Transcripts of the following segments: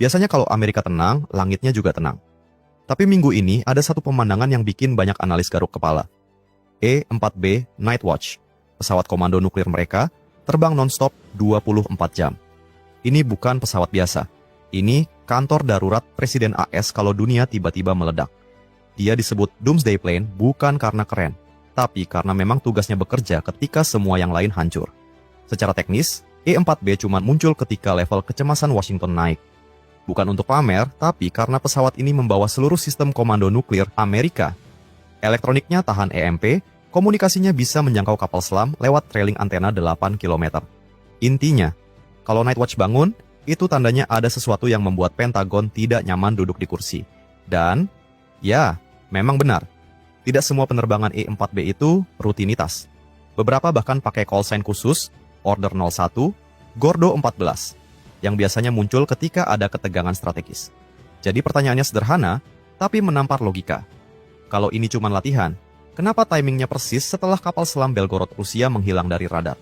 Biasanya kalau Amerika tenang, langitnya juga tenang. Tapi minggu ini ada satu pemandangan yang bikin banyak analis garuk kepala. E-4B Night Watch, pesawat komando nuklir mereka, terbang non-stop 24 jam. Ini bukan pesawat biasa. Ini kantor darurat Presiden AS kalau dunia tiba-tiba meledak. Dia disebut Doomsday Plane bukan karena keren, tapi karena memang tugasnya bekerja ketika semua yang lain hancur. Secara teknis, E-4B cuma muncul ketika level kecemasan Washington naik. Bukan untuk pamer, tapi karena pesawat ini membawa seluruh sistem komando nuklir Amerika. Elektroniknya tahan EMP, komunikasinya bisa menjangkau kapal selam lewat trailing antena 8 km. Intinya, kalau Night Watch bangun, itu tandanya ada sesuatu yang membuat Pentagon tidak nyaman duduk di kursi. Dan, ya, memang benar. Tidak semua penerbangan E-4B itu rutinitas. Beberapa bahkan pakai call sign khusus, Order 01, Gordo 14, yang biasanya muncul ketika ada ketegangan strategis. Jadi pertanyaannya sederhana, tapi menampar logika. Kalau ini cuma latihan, kenapa timingnya persis setelah kapal selam Belgorod Rusia menghilang dari radar?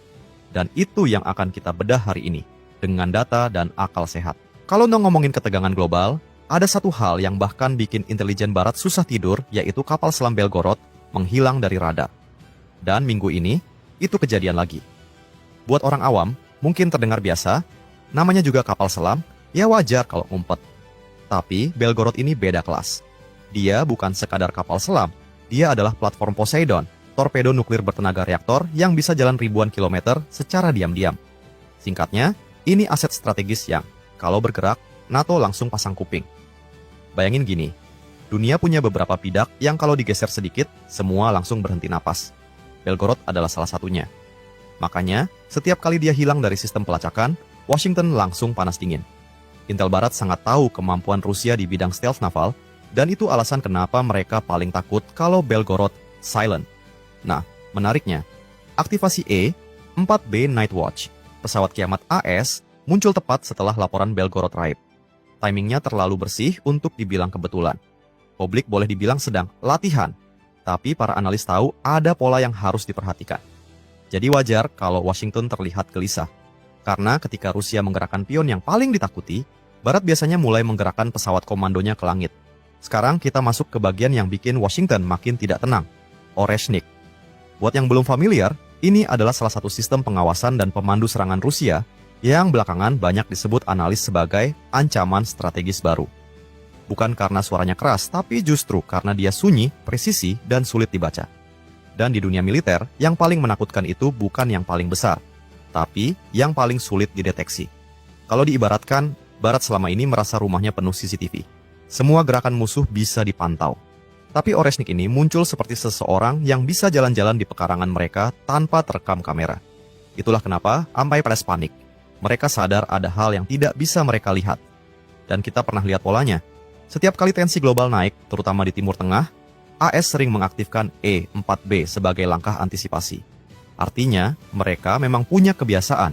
Dan itu yang akan kita bedah hari ini, dengan data dan akal sehat. Kalau ngomongin ketegangan global, ada satu hal yang bahkan bikin intelijen barat susah tidur, yaitu kapal selam Belgorod menghilang dari radar. Dan minggu ini, itu kejadian lagi. Buat orang awam, mungkin terdengar biasa, namanya juga kapal selam, ya wajar kalau ngumpet. Tapi Belgorod ini beda kelas. Dia bukan sekadar kapal selam, dia adalah platform Poseidon, torpedo nuklir bertenaga reaktor yang bisa jalan ribuan kilometer secara diam-diam. Singkatnya, ini aset strategis yang, kalau bergerak, NATO langsung pasang kuping. Bayangin gini, dunia punya beberapa bidak yang kalau digeser sedikit, semua langsung berhenti napas. Belgorod adalah salah satunya. Makanya, setiap kali dia hilang dari sistem pelacakan, Washington langsung panas dingin. Intel Barat sangat tahu kemampuan Rusia di bidang stealth naval, dan itu alasan kenapa mereka paling takut kalau Belgorod silent. Nah, menariknya, aktivasi E-4B Night Watch, pesawat kiamat AS, muncul tepat setelah laporan Belgorod raib. Timingnya terlalu bersih untuk dibilang kebetulan. Publik boleh dibilang sedang latihan, tapi para analis tahu ada pola yang harus diperhatikan. Jadi wajar kalau Washington terlihat gelisah. Karena ketika Rusia menggerakkan pion yang paling ditakuti, Barat biasanya mulai menggerakkan pesawat komandonya ke langit. Sekarang kita masuk ke bagian yang bikin Washington makin tidak tenang, Oreshnik. Buat yang belum familiar, ini adalah salah satu sistem pengawasan dan pemandu serangan Rusia yang belakangan banyak disebut analis sebagai ancaman strategis baru. Bukan karena suaranya keras, tapi justru karena dia sunyi, presisi, dan sulit dibaca. Dan di dunia militer, yang paling menakutkan itu bukan yang paling besar, tapi yang paling sulit dideteksi. Kalau diibaratkan, Barat selama ini merasa rumahnya penuh CCTV. Semua gerakan musuh bisa dipantau. Tapi Oreshnik ini muncul seperti seseorang yang bisa jalan-jalan di pekarangan mereka tanpa terekam kamera. Itulah kenapa sampai pada panik. Mereka sadar ada hal yang tidak bisa mereka lihat. Dan kita pernah lihat polanya. Setiap kali tensi global naik, terutama di Timur Tengah, AS sering mengaktifkan E-4B sebagai langkah antisipasi. Artinya, mereka memang punya kebiasaan.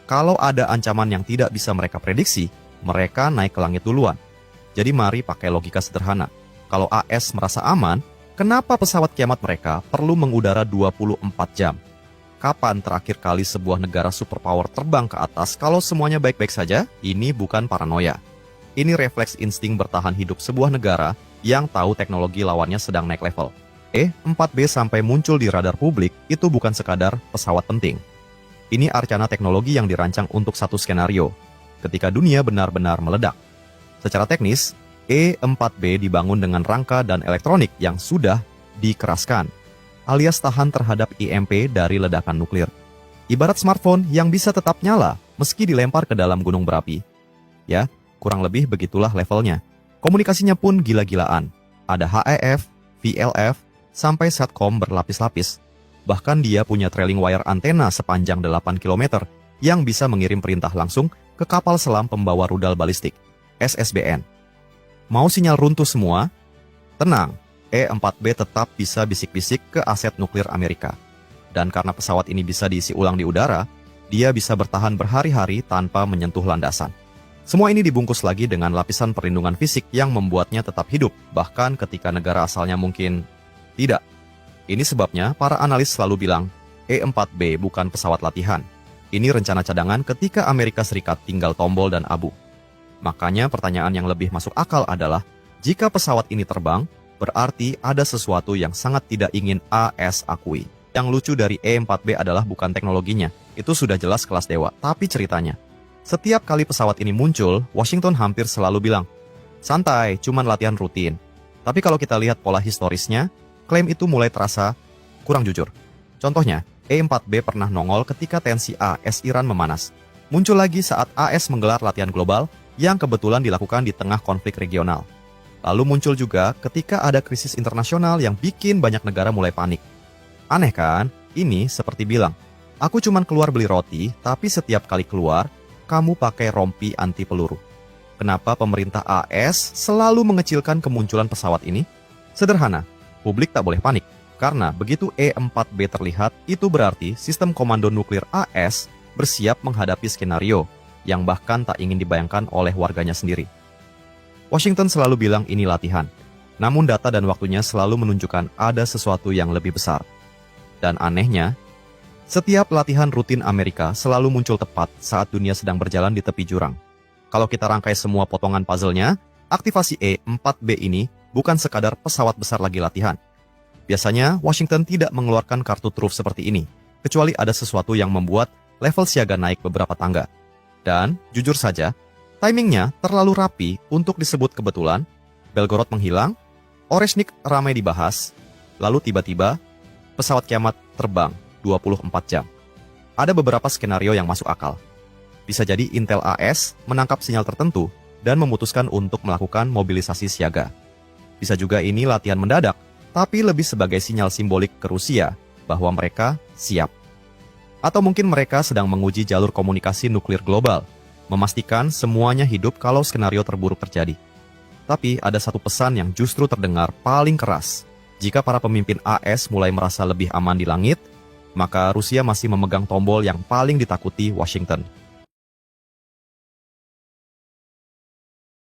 Kalau ada ancaman yang tidak bisa mereka prediksi, mereka naik ke langit duluan. Jadi mari pakai logika sederhana. Kalau AS merasa aman, kenapa pesawat kiamat mereka perlu mengudara 24 jam? Kapan terakhir kali sebuah negara superpower terbang ke atas kalau semuanya baik-baik saja? Ini bukan paranoia. Ini refleks insting bertahan hidup sebuah negara yang tahu teknologi lawannya sedang naik level. E-4B sampai muncul di radar publik itu bukan sekadar pesawat penting. Ini arcana teknologi yang dirancang untuk satu skenario, ketika dunia benar-benar meledak. Secara teknis, E-4B dibangun dengan rangka dan elektronik yang sudah dikeraskan, alias tahan terhadap EMP dari ledakan nuklir. Ibarat smartphone yang bisa tetap nyala meski dilempar ke dalam gunung berapi. Ya, kurang lebih begitulah levelnya. Komunikasinya pun gila-gilaan. Ada HEF, VLF, sampai SATCOM berlapis-lapis. Bahkan dia punya trailing wire antena sepanjang 8 km yang bisa mengirim perintah langsung ke kapal selam pembawa rudal balistik, SSBN. Mau sinyal runtuh semua? Tenang, E-4B tetap bisa bisik-bisik ke aset nuklir Amerika. Dan karena pesawat ini bisa diisi ulang di udara, dia bisa bertahan berhari-hari tanpa menyentuh landasan. Semua ini dibungkus lagi dengan lapisan perlindungan fisik yang membuatnya tetap hidup, bahkan ketika negara asalnya mungkin tidak. Ini sebabnya para analis selalu bilang, E-4B bukan pesawat latihan. Ini rencana cadangan ketika Amerika Serikat tinggal tombol dan abu. Makanya pertanyaan yang lebih masuk akal adalah, jika pesawat ini terbang, berarti ada sesuatu yang sangat tidak ingin AS akui. Yang lucu dari E-4B adalah bukan teknologinya, itu sudah jelas kelas dewa, tapi ceritanya. Setiap kali pesawat ini muncul, Washington hampir selalu bilang, santai, cuman latihan rutin. Tapi kalau kita lihat pola historisnya, klaim itu mulai terasa kurang jujur. Contohnya, E-4B pernah nongol ketika tensi AS Iran memanas. Muncul lagi saat AS menggelar latihan global yang kebetulan dilakukan di tengah konflik regional. Lalu muncul juga ketika ada krisis internasional yang bikin banyak negara mulai panik. Aneh kan? Ini seperti bilang, aku cuman keluar beli roti, tapi setiap kali keluar, kamu pakai rompi anti peluru. Kenapa pemerintah AS selalu mengecilkan kemunculan pesawat ini? Sederhana, publik tak boleh panik. Karena begitu E-4B terlihat, itu berarti sistem komando nuklir AS bersiap menghadapi skenario yang bahkan tak ingin dibayangkan oleh warganya sendiri. Washington selalu bilang ini latihan, namun data dan waktunya selalu menunjukkan ada sesuatu yang lebih besar. Dan anehnya, setiap latihan rutin Amerika selalu muncul tepat saat dunia sedang berjalan di tepi jurang. Kalau kita rangkai semua potongan puzzle-nya, aktivasi E-4B ini bukan sekadar pesawat besar lagi latihan. Biasanya, Washington tidak mengeluarkan kartu truf seperti ini, kecuali ada sesuatu yang membuat level siaga naik beberapa tangga. Dan, jujur saja, timingnya terlalu rapi untuk disebut kebetulan. Belgorod menghilang, Oreshnik ramai dibahas, lalu tiba-tiba pesawat kiamat terbang 24 jam. Ada beberapa skenario yang masuk akal. Bisa jadi Intel AS menangkap sinyal tertentu dan memutuskan untuk melakukan mobilisasi siaga. Bisa juga ini latihan mendadak, tapi lebih sebagai sinyal simbolik ke Rusia bahwa mereka siap. Atau mungkin mereka sedang menguji jalur komunikasi nuklir global, memastikan semuanya hidup kalau skenario terburuk terjadi. Tapi ada satu pesan yang justru terdengar paling keras. Jika para pemimpin AS mulai merasa lebih aman di langit, maka Rusia masih memegang tombol yang paling ditakuti Washington.